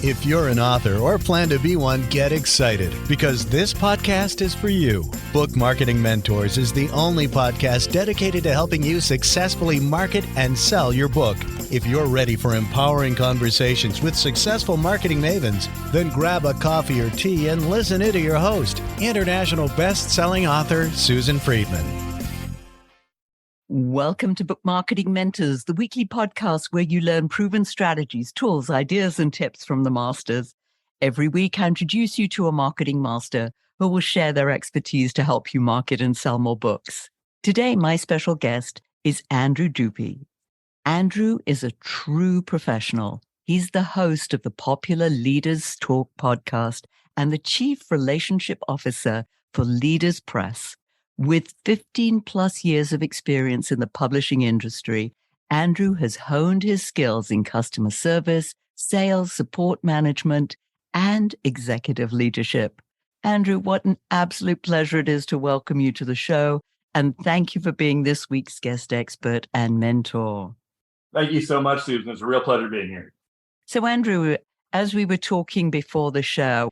If you're an author or plan to be one, get excited because this podcast is for you. Book Marketing Mentors is the only podcast dedicated to helping you successfully market and sell your book. If you're ready for empowering conversations with successful marketing mavens, then grab a coffee or tea and listen in to your host, international best-selling author Susan Friedman. Welcome to Book Marketing Mentors, the weekly podcast where you learn proven strategies, tools, ideas, and tips from the masters. Every week, I introduce you to a marketing master who will share their expertise to help you market and sell more books. Today, my special guest is Andrew Dupy. Andrew is a true professional. He's the host of the popular Leaders Talk podcast and the Chief Relationship Officer for Leaders Press. With 15 plus years of experience in the publishing industry, Andrew has honed his skills in customer service, sales, support management, and executive leadership. Andrew, what an absolute pleasure it is to welcome you to the show. And thank you for being this week's guest expert and mentor. Thank you so much, Susan. It's a real pleasure being here. So, Andrew, as we were talking before the show,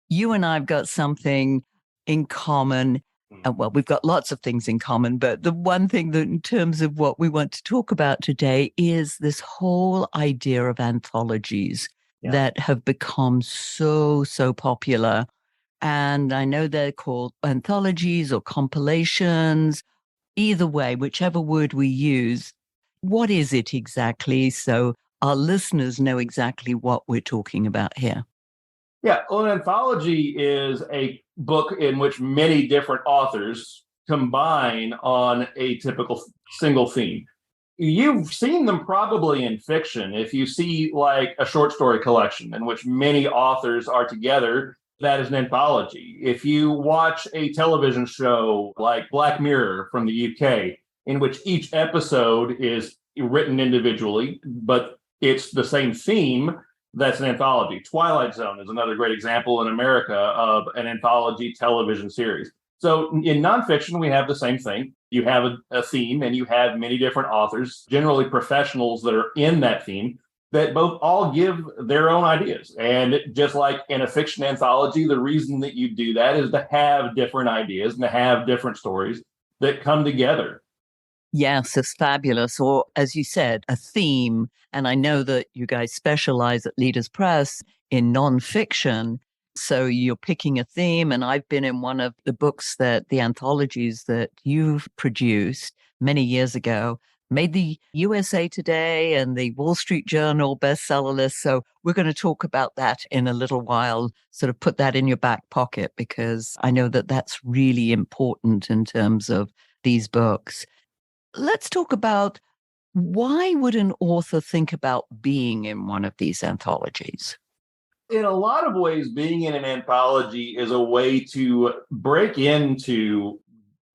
you and I have got something in common. Well, we've got lots of things in common, but the one thing that in terms of what we want to talk about today is this whole idea of anthologies that have become so popular. And I know they're called anthologies or compilations. Either way, whichever word we use, what is it exactly? So our listeners know exactly what we're talking about here. Yeah, well, an anthology is a book in which many different authors combine on a typical single theme. You've seen them probably in fiction. If you see like a short story collection in which many authors are together, that is an anthology. If you watch a television show like Black Mirror from the UK, in which each episode is written individually, but it's the same theme, that's an anthology. Twilight Zone is another great example in America of an anthology television series. So in nonfiction, we have the same thing. You have a theme and you have many different authors, generally professionals that are in that theme, that both all give their own ideas. And just like in a fiction anthology, the reason that you do that is to have different ideas and to have different stories that come together. Yes, it's fabulous. Or as you said, a theme. And I know that you guys specialize at Leaders Press in nonfiction. So you're picking a theme. And I've been in one of the books that the anthologies that you've produced many years ago, made the USA Today and the Wall Street Journal bestseller list. So we're going to talk about that in a little while, sort of put that in your back pocket, because I know that that's really important in terms of these books. Let's talk about why would an author think about being in one of these anthologies? In a lot of ways, being in an anthology is a way to break into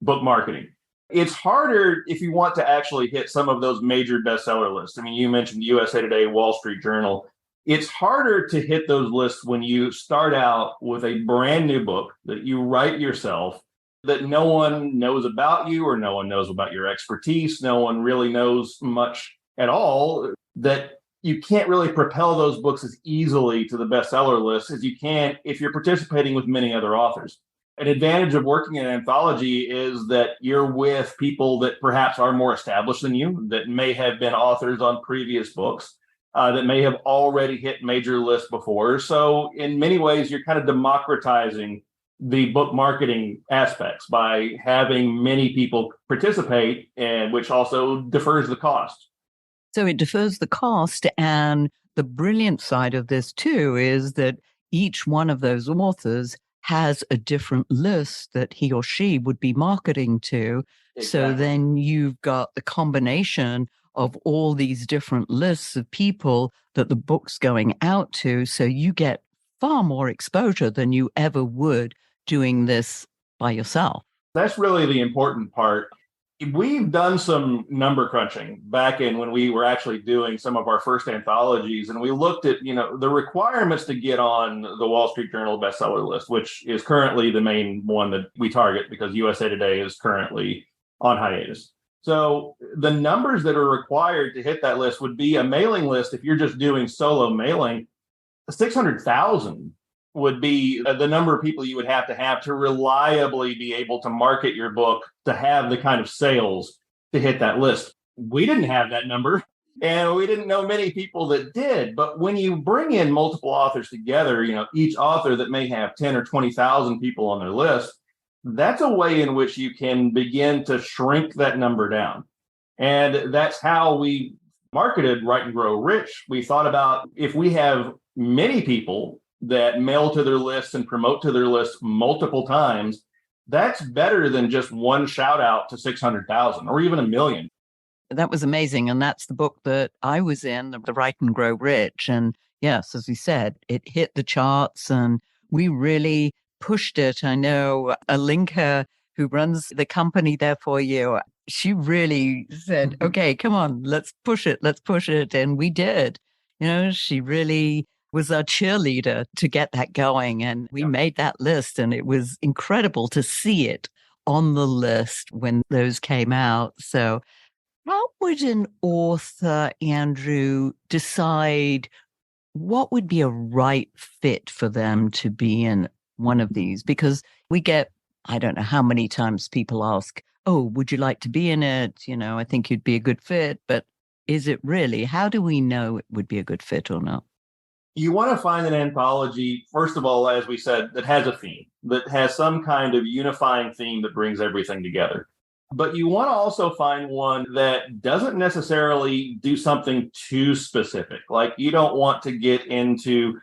book marketing. It's harder if you want to actually hit some of those major bestseller lists. I mean, you mentioned USA Today, Wall Street Journal. It's harder to hit those lists when you start out with a brand new book that you write yourself, that no one knows about you or no one knows about your expertise. No one really knows much at all, that you can't really propel those books as easily to the bestseller list as you can if you're participating with many other authors. An advantage of working in an anthology is that you're with people that perhaps are more established than you, that may have been authors on previous books, that may have already hit major lists before. So in many ways, you're kind of democratizing the book marketing aspects by having many people participate, and which also defers the cost. So it defers the cost. And the brilliant side of this too is that each one of those authors has a different list that he or she would be marketing to. Exactly. So then you've got the combination of all these different lists of people that the book's going out to. So you get far more exposure than you ever would doing this by yourself. That's really the important part. We've done some number crunching back in when we were actually doing some of our first anthologies, and we looked at, the requirements to get on the Wall Street Journal bestseller list, which is currently the main one that we target because USA Today is currently on hiatus. So the numbers that are required to hit that list would be a mailing list. If you're just doing solo mailing, 600,000 would be the number of people you would have to reliably be able to market your book to have the kind of sales to hit that list. We didn't have that number, and we didn't know many people that did. But when you bring in multiple authors together, each author that may have 10 or 20,000 people on their list, that's a way in which you can begin to shrink that number down. And that's how we marketed Write and Grow Rich. We thought about, if we have many people that mail to their list and promote to their list multiple times, that's better than just one shout out to 600,000 or even 1 million. That was amazing. And that's the book that I was in, the Write and Grow Rich. And yes, as we said, it hit the charts and we really pushed it. I know Alinka, who runs the company there for you, she really said, okay, come on, let's push it. Let's push it. And we did. She really was our cheerleader to get that going. And we made that list, and it was incredible to see it on the list when those came out. So how would an author, Andrew, decide what would be a right fit for them to be in one of these? Because we get, I don't know how many times people ask, oh, would you like to be in it? I think you'd be a good fit, but is it really? How do we know it would be a good fit or not? You want to find an anthology, first of all, as we said, that has a theme, that has some kind of unifying theme that brings everything together. But you want to also find one that doesn't necessarily do something too specific. Like, you don't want to get into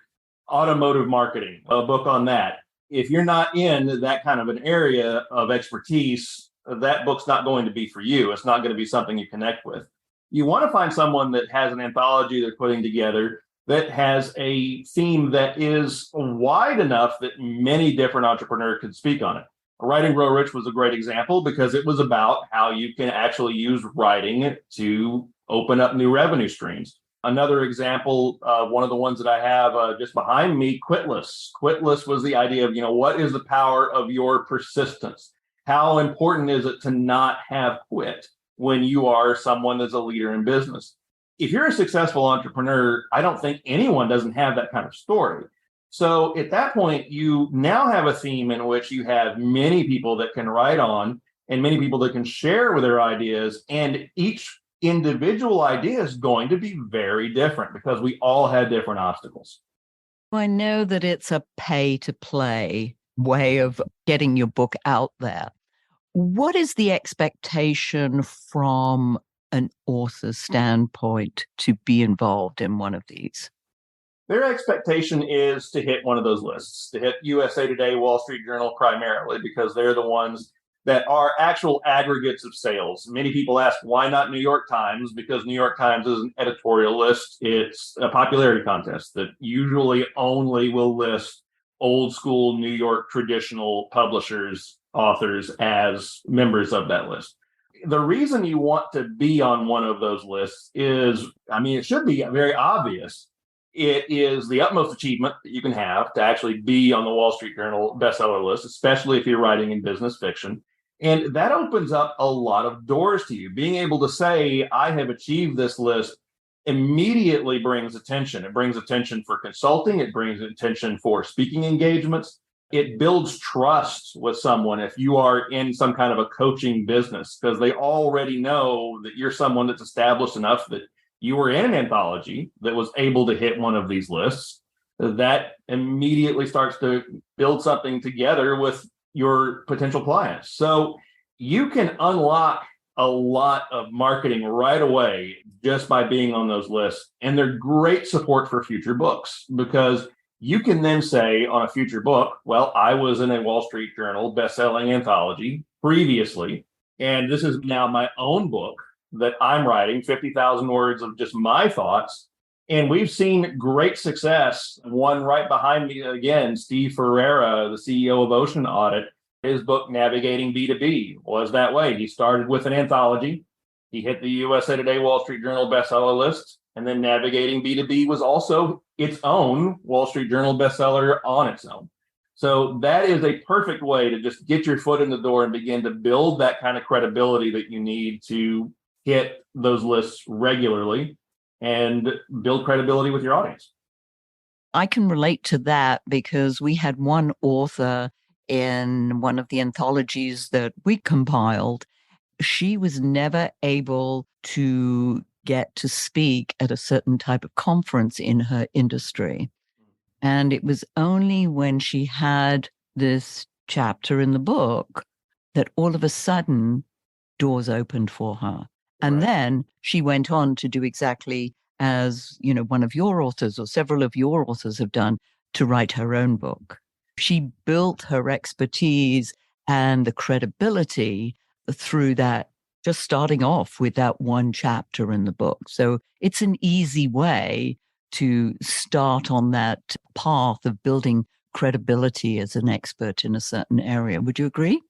automotive marketing, a book on that. If you're not in that kind of an area of expertise, that book's not going to be for you. It's not going to be something you connect with. You want to find someone that has an anthology they're putting together that has a theme that is wide enough that many different entrepreneurs could speak on it. Write and Grow Rich was a great example because it was about how you can actually use writing to open up new revenue streams. Another example, one of the ones that I have just behind me, Quitless. Quitless was the idea of, what is the power of your persistence? How important is it to not have quit when you are someone that's a leader in business? If you're a successful entrepreneur, I don't think anyone doesn't have that kind of story. So at that point, you now have a theme in which you have many people that can write on and many people that can share with their ideas. And each individual idea is going to be very different because we all had different obstacles. I know that it's a pay to play way of getting your book out there. What is the expectation from an author's standpoint to be involved in one of these? Their expectation is to hit one of those lists, to hit USA Today, Wall Street Journal primarily, because they're the ones that are actual aggregates of sales. Many people ask, why not New York Times? Because New York Times is an editorial list. It's a popularity contest that usually only will list old school New York traditional publishers, authors as members of that list. The reason you want to be on one of those lists is, it should be very obvious. It is the utmost achievement that you can have to actually be on the Wall Street Journal bestseller list, especially if you're writing in business fiction. And that opens up a lot of doors to you. Being able to say, I have achieved this list, immediately brings attention. It brings attention for consulting. It brings attention for speaking engagements. It builds trust with someone if you are in some kind of a coaching business, because they already know that you're someone that's established enough that you were in an anthology that was able to hit one of these lists. That immediately starts to build something together with your potential clients. So you can unlock a lot of marketing right away just by being on those lists. And they're great support for future books, because you can then say on a future book, well, I was in a Wall Street Journal best-selling anthology previously, and this is now my own book that I'm writing, 50,000 words of just my thoughts. And we've seen great success. One right behind me, again, Steve Ferreira, the CEO of Ocean Audit, his book, Navigating B2B, was that way. He started with an anthology. He hit the USA Today Wall Street Journal bestseller list. And then Navigating B2B was also its own Wall Street Journal bestseller on its own. So that is a perfect way to just get your foot in the door and begin to build that kind of credibility that you need to hit those lists regularly and build credibility with your audience. I can relate to that because we had one author in one of the anthologies that we compiled. She was never able to get to speak at a certain type of conference in her industry. And it was only when she had this chapter in the book that all of a sudden doors opened for her. And Right. then she went on to do exactly as, one of your authors or several of your authors have done, to write her own book. She built her expertise and the credibility through that, just starting off with that one chapter in the book. So it's an easy way to start on that path of building credibility as an expert in a certain area. Would you agree?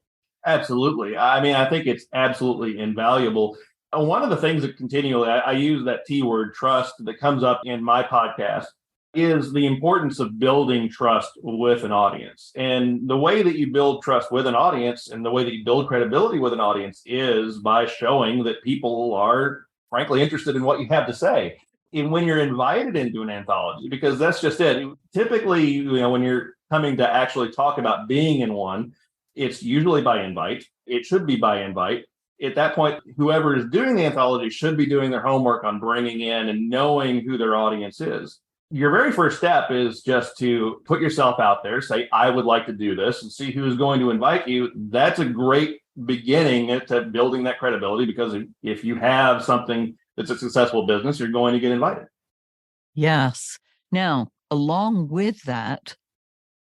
Absolutely. I mean, I think it's absolutely invaluable. One of the things that continually, I use that T word, trust, that comes up in my podcast, is the importance of building trust with an audience. And the way that you build trust with an audience and the way that you build credibility with an audience is by showing that people are, frankly, interested in what you have to say. And when you're invited into an anthology, because that's just it. Typically, when you're coming to actually talk about being in one, it's usually by invite. It should be by invite. At that point, whoever is doing the anthology should be doing their homework on bringing in and knowing who their audience is. Your very first step is just to put yourself out there, say, I would like to do this, and see who's going to invite you. That's a great beginning to building that credibility, because if you have something that's a successful business, you're going to get invited. Yes. Now, along with that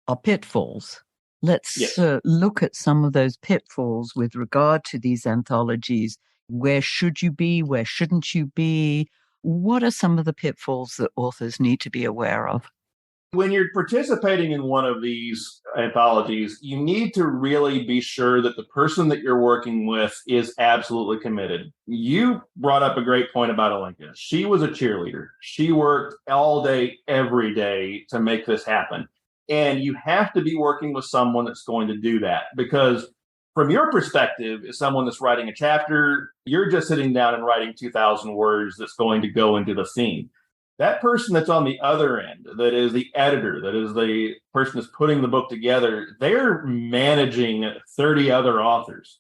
are pitfalls. Let's Yes. Look at some of those pitfalls with regard to these anthologies. Where should you be? Where shouldn't you be? What are some of the pitfalls that authors need to be aware of? When you're participating in one of these anthologies, you need to really be sure that the person that you're working with is absolutely committed. You brought up a great point about Alinka. She was a cheerleader. She worked all day, every day to make this happen. And you have to be working with someone that's going to do that, because from your perspective, as someone that's writing a chapter, you're just sitting down and writing 2,000 words that's going to go into the theme. That person that's on the other end, that is the editor, that is the person that's putting the book together, they're managing 30 other authors.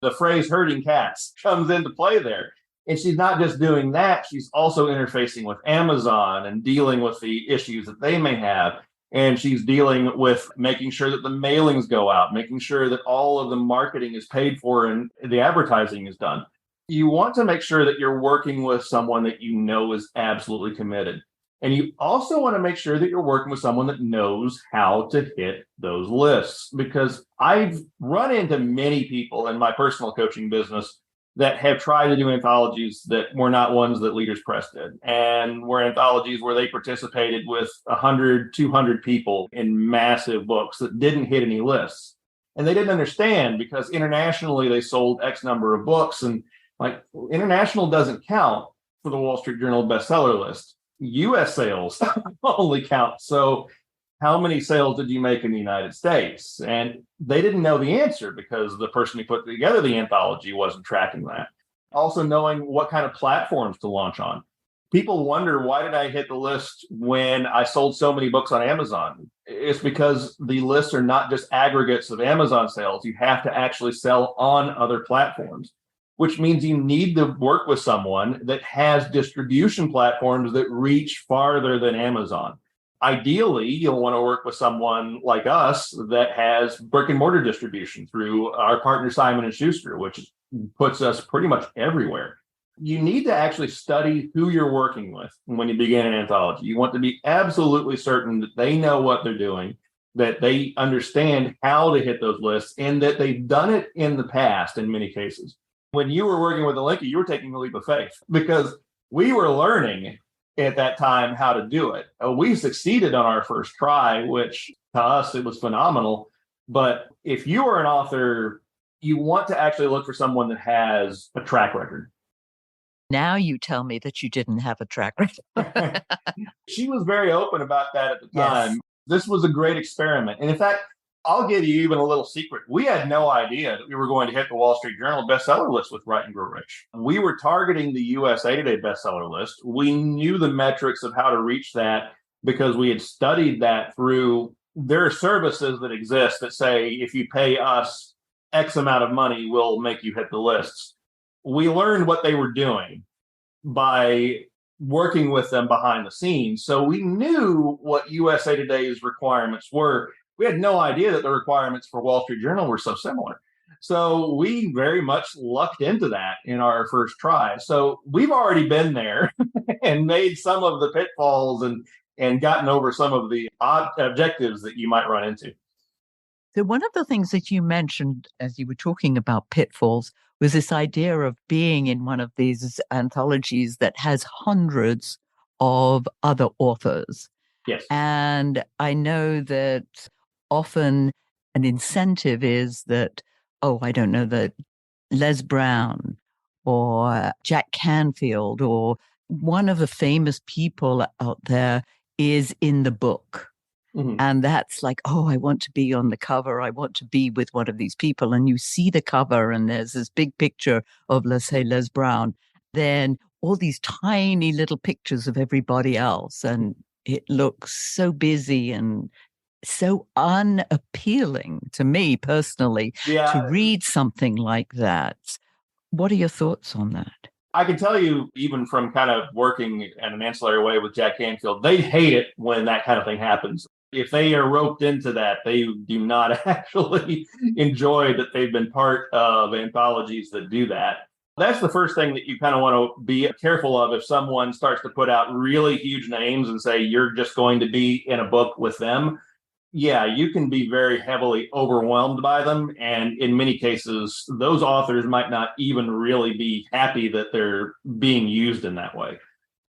The phrase herding cats comes into play there. And she's not just doing that, she's also interfacing with Amazon and dealing with the issues that they may have. And she's dealing with making sure that the mailings go out, making sure that all of the marketing is paid for and the advertising is done. You want to make sure that you're working with someone that you know is absolutely committed. And you also want to make sure that you're working with someone that knows how to hit those lists, because I've run into many people in my personal coaching business that have tried to do anthologies that were not ones that Leaders Press did, and were anthologies where they participated with 100, 200 people in massive books that didn't hit any lists. And they didn't understand, because internationally they sold X number of books, and like, international doesn't count for the Wall Street Journal bestseller list. US sales only count. So how many sales did you make in the United States? And they didn't know the answer, because the person who put together the anthology wasn't tracking that. Also knowing what kind of platforms to launch on. People wonder, why did I hit the list when I sold so many books on Amazon? It's because the lists are not just aggregates of Amazon sales. You have to actually sell on other platforms, which means you need to work with someone that has distribution platforms that reach farther than Amazon. Ideally, you'll want to work with someone like us that has brick and mortar distribution through our partner Simon & Schuster, which puts us pretty much everywhere. You need to actually study who you're working with when you begin an anthology. You want to be absolutely certain that they know what they're doing, that they understand how to hit those lists, and that they've done it in the past in many cases. When you were working with Alinka, you were taking a leap of faith, because we were learning at that time how to do it. We succeeded on our first try, which to us, it was phenomenal. But if you are an author, you want to actually look for someone that has a track record. Now you tell me that you didn't have a track record. She was very open about that at the time. Yes. This was a great experiment. And in fact, I'll give you even a little secret. We had no idea that we were going to hit the Wall Street Journal bestseller list with Write and Grow Rich. We were targeting the USA Today bestseller list. We knew the metrics of how to reach that. because we had studied that through. There are services that exist that say, if you pay us X amount of money, we'll make you hit the lists. We learned what they were doing by working with them behind the scenes. So we knew what USA Today's requirements were. We had no idea that the requirements for Wall Street Journal were so similar. So we very much lucked into that in our first try. So we've already been there and made some of the pitfalls and gotten over some of the odd objectives that you might run into. So one of the things that you mentioned as you were talking about pitfalls was this idea of being in one of these anthologies that has hundreds of other authors. Yes. And I know that often an incentive is that, I don't know, that Les Brown or Jack Canfield or one of the famous people out there is in the book. Mm-hmm. And that's like, I want to be on the cover. I want to be with one of these people. And you see the cover and there's this big picture of, let's say, Les Brown. Then all these tiny little pictures of everybody else. And it looks so busy and so unappealing to me personally to read something like that. What are your thoughts on that? I can tell you, even from kind of working in an ancillary way with Jack Canfield, they hate it when that kind of thing happens. If they are roped into that, they do not actually enjoy that they've been part of anthologies that do that. That's the first thing that you kind of want to be careful of if someone starts to put out really huge names and say you're just going to be in a book with them. Yeah, you can be very heavily overwhelmed by them. And in many cases, those authors might not even really be happy that they're being used in that way.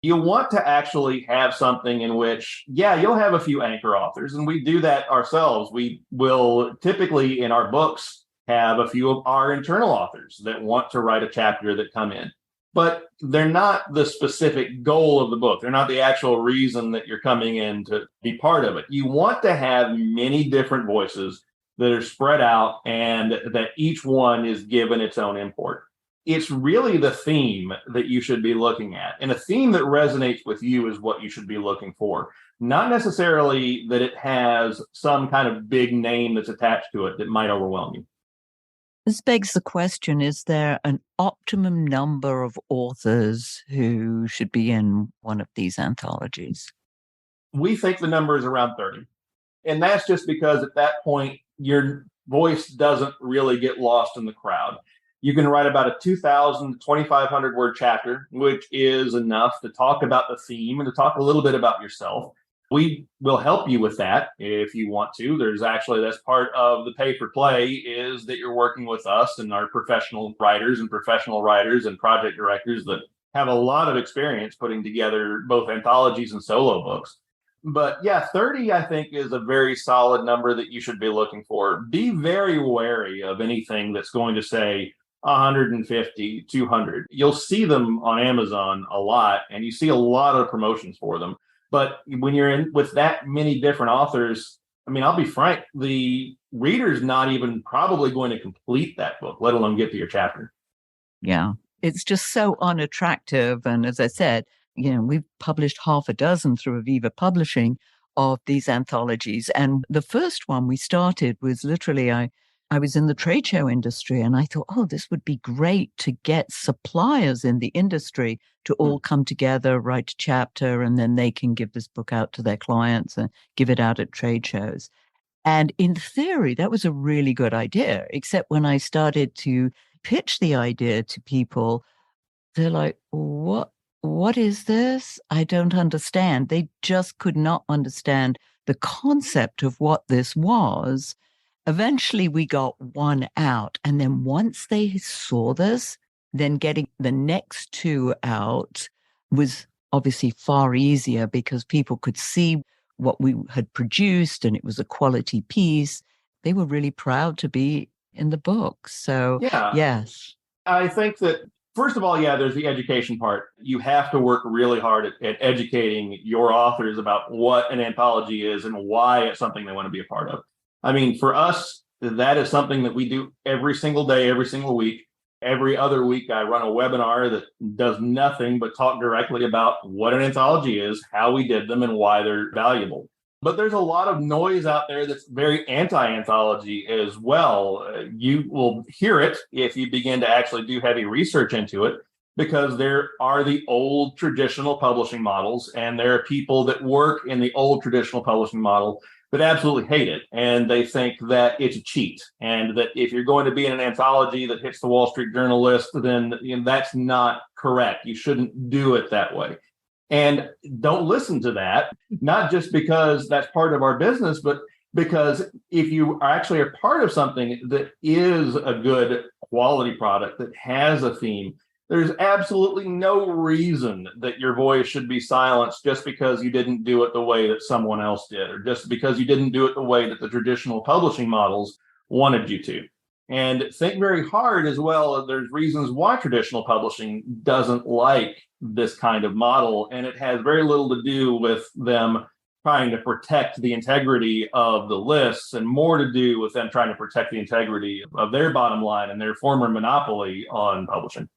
You want to actually have something in which, you'll have a few anchor authors, and we do that ourselves. We will typically in our books have a few of our internal authors that want to write a chapter that come in. But they're not the specific goal of the book. They're not the actual reason that you're coming in to be part of it. You want to have many different voices that are spread out and that each one is given its own import. It's really the theme that you should be looking at. And a theme that resonates with you is what you should be looking for. Not necessarily that it has some kind of big name that's attached to it that might overwhelm you. This begs the question, is there an optimum number of authors who should be in one of these anthologies? We think the number is around 30. And that's just because at that point, your voice doesn't really get lost in the crowd. You can write about a 2,000 to 2,500 word chapter, which is enough to talk about the theme and to talk a little bit about yourself. We will help you with that if you want to. That's part of the pay for play is that you're working with us and our professional writers and project directors that have a lot of experience putting together both anthologies and solo books. But 30, I think, is a very solid number that you should be looking for. Be very wary of anything that's going to say 150, 200. You'll see them on Amazon a lot, and you see a lot of promotions for them. But when you're in with that many different authors, I'll be frank, the reader's not even probably going to complete that book, let alone get to your chapter. Yeah, it's just so unattractive. And as I said, we've published half a dozen through Aviva Publishing of these anthologies. And the first one we started was literally, I was in the trade show industry and I thought, this would be great to get suppliers in the industry to all come together, write a chapter, and then they can give this book out to their clients and give it out at trade shows. And in theory, that was a really good idea, except when I started to pitch the idea to people, they're like, what is this? I don't understand. They just could not understand the concept of what this was. Eventually, we got one out. And then once they saw this, then getting the next two out was obviously far easier because people could see what we had produced and it was a quality piece. They were really proud to be in the book. So, yes. I think that, first of all, there's the education part. You have to work really hard at educating your authors about what an anthology is and why it's something they want to be a part of. For us, that is something that we do every single day, every single week. Every other week, I run a webinar that does nothing but talk directly about what an anthology is, how we did them, and why they're valuable. But there's a lot of noise out there that's very anti-anthology as well. You will hear it if you begin to actually do heavy research into it, because there are the old traditional publishing models, and there are people that work in the old traditional publishing model that absolutely hate it. And they think that it's a cheat, and that if you're going to be in an anthology that hits the Wall Street Journal list, then that's not correct. You shouldn't do it that way. And don't listen to that, not just because that's part of our business, but because if you are actually a part of something that is a good quality product, that has a theme, there's absolutely no reason that your voice should be silenced just because you didn't do it the way that someone else did, or just because you didn't do it the way that the traditional publishing models wanted you to. And think very hard as well. There's reasons why traditional publishing doesn't like this kind of model, and it has very little to do with them trying to protect the integrity of the lists, and more to do with them trying to protect the integrity of their bottom line and their former monopoly on publishing.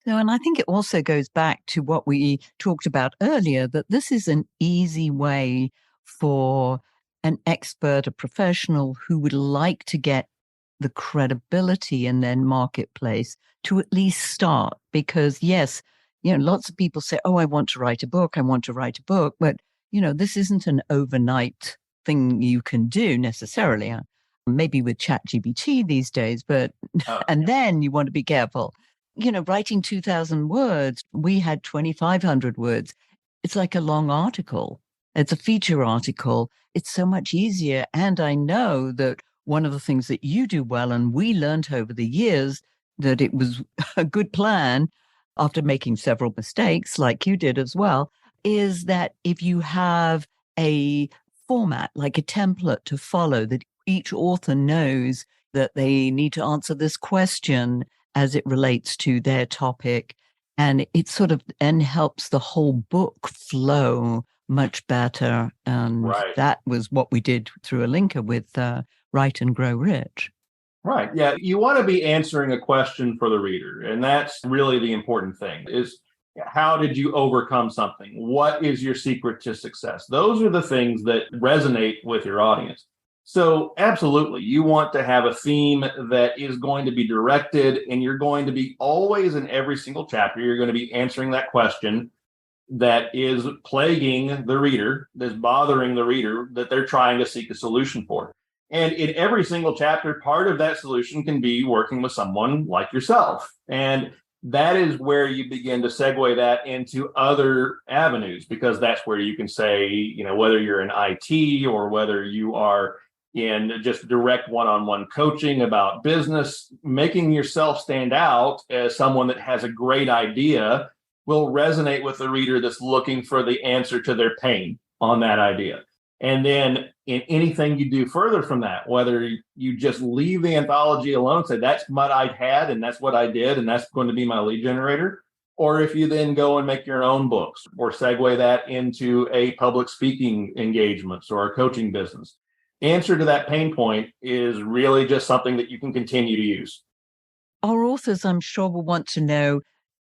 No, and I think it also goes back to what we talked about earlier, that this is an easy way for an expert, a professional who would like to get the credibility in their marketplace to at least start. Because yes, lots of people say, oh, I want to write a book. But, this isn't an overnight thing you can do necessarily. Maybe with ChatGPT these days, but, and then you want to be careful. Writing 2,000 words, we had 2,500 words. It's like a long article. It's a feature article. It's so much easier. And I know that one of the things that you do well, and we learned over the years that it was a good plan after making several mistakes, like you did as well, is that if you have a format, like a template to follow, that each author knows that they need to answer this question as it relates to their topic. And it sort of then helps the whole book flow much better. And that was what we did through a linker with Write and Grow Rich. Right. Yeah. You want to be answering a question for the reader. And that's really the important thing is, how did you overcome something? What is your secret to success? Those are the things that resonate with your audience. So absolutely, you want to have a theme that is going to be directed, and you're going to be always in every single chapter, you're going to be answering that question that is plaguing the reader, that's bothering the reader, that they're trying to seek a solution for. And in every single chapter, part of that solution can be working with someone like yourself. And that is where you begin to segue that into other avenues, because that's where you can say, whether you're in IT or whether you are in just direct one-on-one coaching about business, making yourself stand out as someone that has a great idea will resonate with the reader that's looking for the answer to their pain on that idea. And then in anything you do further from that, whether you just leave the anthology alone, say that's what I had and that's what I did and that's going to be my lead generator, or if you then go and make your own books or segue that into a public speaking engagements or a coaching business, answer to that pain point is really just something that you can continue to use. Our authors, I'm sure, will want to know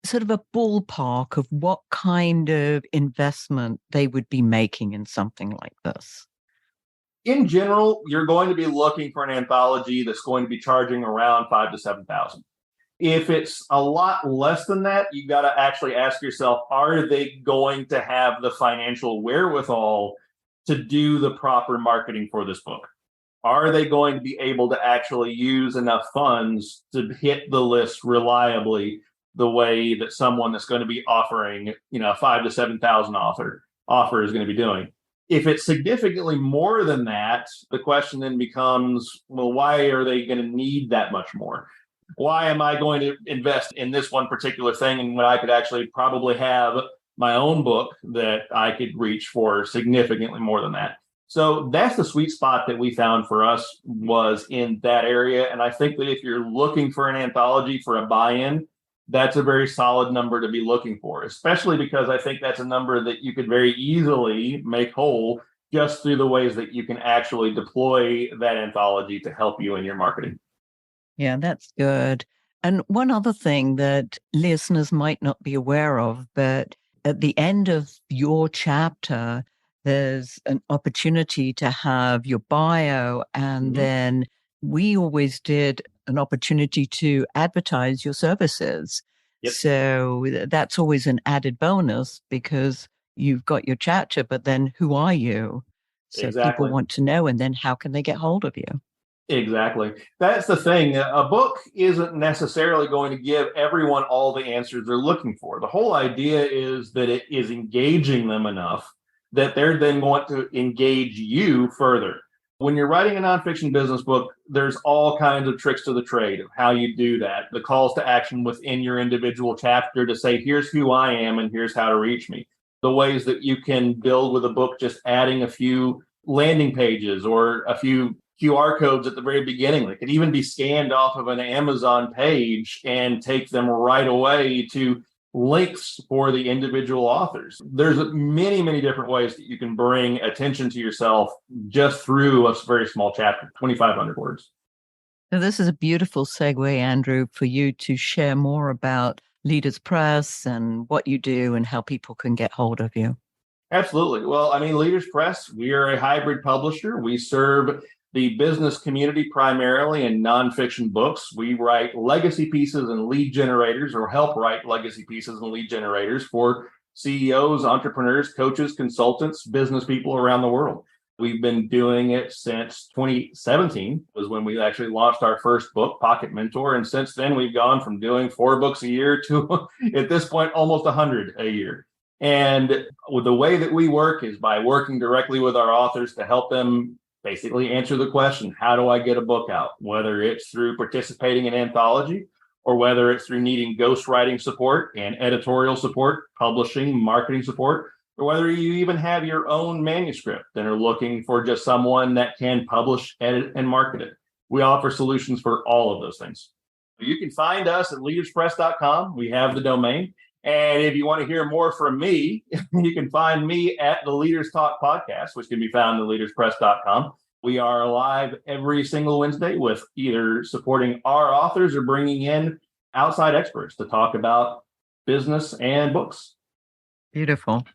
sort of a ballpark of what kind of investment they would be making in something like this. In general, you're going to be looking for an anthology that's going to be charging around $5,000 to $7,000. If it's a lot less than that, you got to actually ask yourself, are they going to have the financial wherewithal to do the proper marketing for this book? Are they going to be able to actually use enough funds to hit the list reliably the way that someone that's going to be offering, a $5,000 to $7,000 offer is going to be doing? If it's significantly more than that, the question then becomes, well, why are they going to need that much more? Why am I going to invest in this one particular thing and when I could actually probably have my own book that I could reach for significantly more than that? So that's the sweet spot that we found for us, was in that area. And I think that if you're looking for an anthology for a buy-in, that's a very solid number to be looking for, especially because I think that's a number that you could very easily make whole just through the ways that you can actually deploy that anthology to help you in your marketing. Yeah, that's good. And one other thing that listeners might not be aware of, but at the end of your chapter, there's an opportunity to have your bio. And then we always did an opportunity to advertise your services. Yep. So that's always an added bonus because you've got your chapter, but then who are you? So Exactly. people want to know, and then how can they get hold of you? Exactly. That's the thing. A book isn't necessarily going to give everyone all the answers they're looking for. The whole idea is that it is engaging them enough that they're then going to engage you further. When you're writing a nonfiction business book, there's all kinds of tricks to the trade of how you do that. The calls to action within your individual chapter to say, here's who I am and here's how to reach me. The ways that you can build with a book, just adding a few landing pages or a few QR codes at the very beginning that could even be scanned off of an Amazon page and take them right away to links for the individual authors. There's many, many different ways that you can bring attention to yourself just through a very small chapter, 2,500 words. Now, this is a beautiful segue, Andrew, for you to share more about Leaders Press and what you do and how people can get hold of you. Absolutely. Well, I mean, Leaders Press, we are a hybrid publisher. We serve the business community primarily in nonfiction books. We write legacy pieces and lead generators, or help write legacy pieces and lead generators for CEOs, entrepreneurs, coaches, consultants, business people around the world. We've been doing it since 2017 was when we actually launched our first book, Pocket Mentor. And since then, we've gone from doing 4 books a year to, at this point, almost 100 a year. And the way that we work is by working directly with our authors to help them basically answer the question, how do I get a book out? Whether it's through participating in anthology or whether it's through needing ghostwriting support and editorial support, publishing, marketing support, or whether you even have your own manuscript and are looking for just someone that can publish, edit, and market it. We offer solutions for all of those things. You can find us at leaderspress.com. We have the domain. And if you want to hear more from me, you can find me at the Leaders Talk podcast, which can be found at leaderspress.com. We are live every single Wednesday with either supporting our authors or bringing in outside experts to talk about business and books. Beautiful.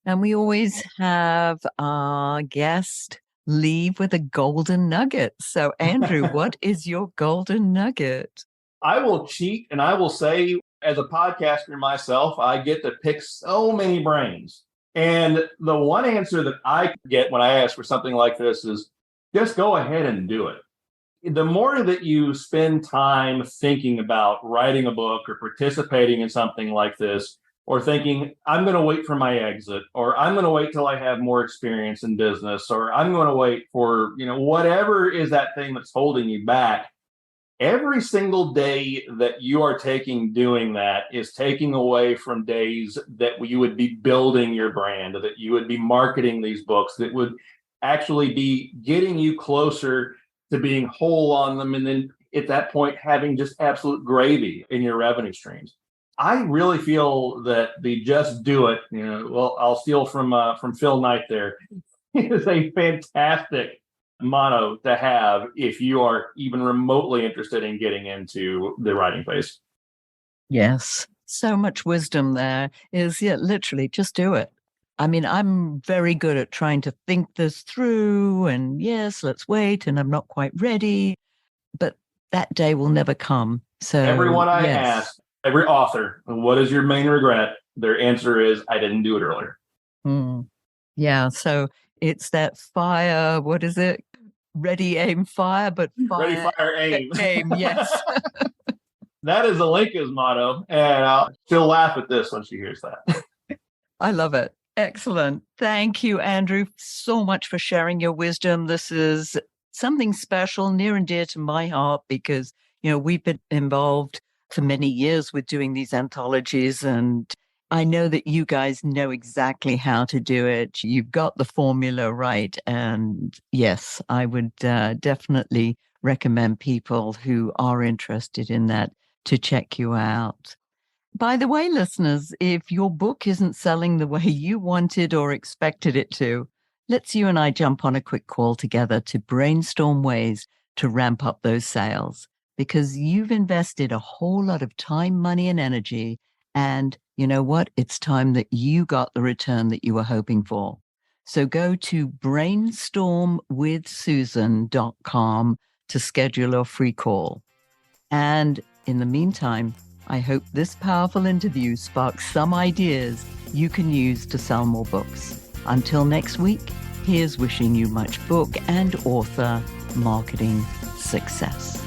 And we always have our guest leave with a golden nugget. So, Andrew, what is your golden nugget? I will cheat and I will say, as a podcaster myself, I get to pick so many brains. And the one answer that I get when I ask for something like this is just go ahead and do it. The more that you spend time thinking about writing a book or participating in something like this, or thinking, I'm going to wait for my exit, or I'm going to wait till I have more experience in business, or I'm going to wait for, whatever is that thing that's holding you back. Every single day that you are taking doing that is taking away from days that you would be building your brand, that you would be marketing these books, that would actually be getting you closer to being whole on them. And then at that point, having just absolute gravy in your revenue streams. I really feel that the just do it, I'll steal from Phil Knight there, is a fantastic motto to have if you are even remotely interested in getting into the writing phase. Yes, so much wisdom there is, literally just do it. I mean, I'm very good at trying to think this through and yes, let's wait and I'm not quite ready, but that day will never come. So everyone I ask, every author, what is your main regret? Their answer is, I didn't do it earlier. Yeah, so it's that fire, what is it? Ready, aim, fire, but fire. Ready, fire, aim. Aim, yes. That is Alenka's motto, and she'll laugh at this when she hears that. I love it. Excellent. Thank you, Andrew, so much for sharing your wisdom. This is something special, near and dear to my heart, because, we've been involved for many years with doing these anthologies, and I know that you guys know exactly how to do it. You've got the formula right. And yes, I would definitely recommend people who are interested in that to check you out. By the way, listeners, if your book isn't selling the way you wanted or expected it to, let's you and I jump on a quick call together to brainstorm ways to ramp up those sales. because you've invested a whole lot of time, money, and energy. And you know what? It's time that you got the return that you were hoping for. So go to brainstormwithsusan.com to schedule your free call. And in the meantime, I hope this powerful interview sparks some ideas you can use to sell more books. Until next week, here's wishing you much book and author marketing success.